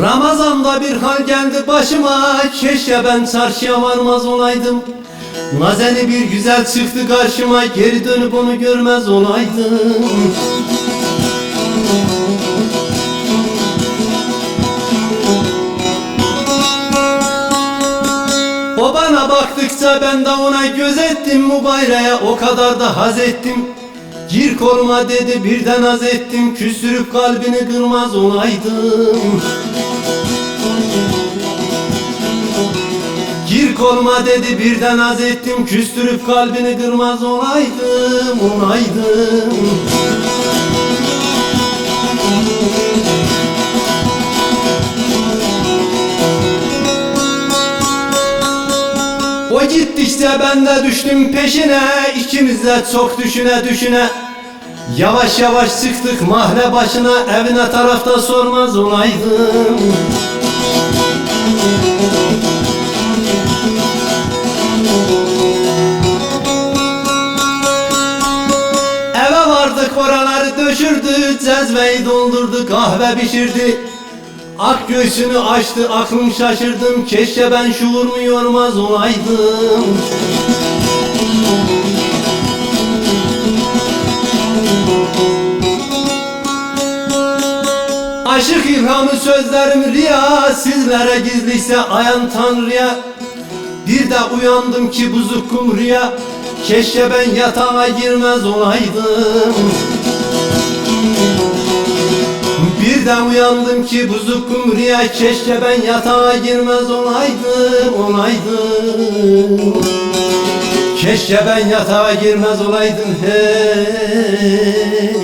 Ramazan'da bir hal geldi başıma, keşke ben çarşıya varmaz olaydım. Nazeni bir güzel çıktı karşıma, geri dönüp onu görmez olaydım. O bana baktıkça ben de ona göz ettim, mübareğe o kadar da haz ettim. Gir koluma dedi birden haz ettim, küstürüp kalbini kırmaz olaydım. Gir koluma dedi birden haz ettim, küstürüp kalbini kırmaz olaydım, olaydım. O gittikçe ben de düştüm peşine, ikimiz de çok düşüne düşüne. Yavaş yavaş çıktık mahalle başına, evine tarafta sormaz olaydım. Eve vardık oraları döşürdü, cezveyi doldurdu kahve pişirdi. Ak göğsünü açtı aklım şaşırdım, keşke ben şuurumu yormaz olaydım. Aşık İlham'ı sözlerim riya, sizlere gizliyse ayan Tanrı'ya. Bir de uyandım ki buzuk kumruya, keşke ben yatağa girmez olaydım. Bir de uyandım ki buzuk kumruya, keşke ben yatağa girmez olaydım, olaydım. Keşke ben yatağa girmez olaydım hey.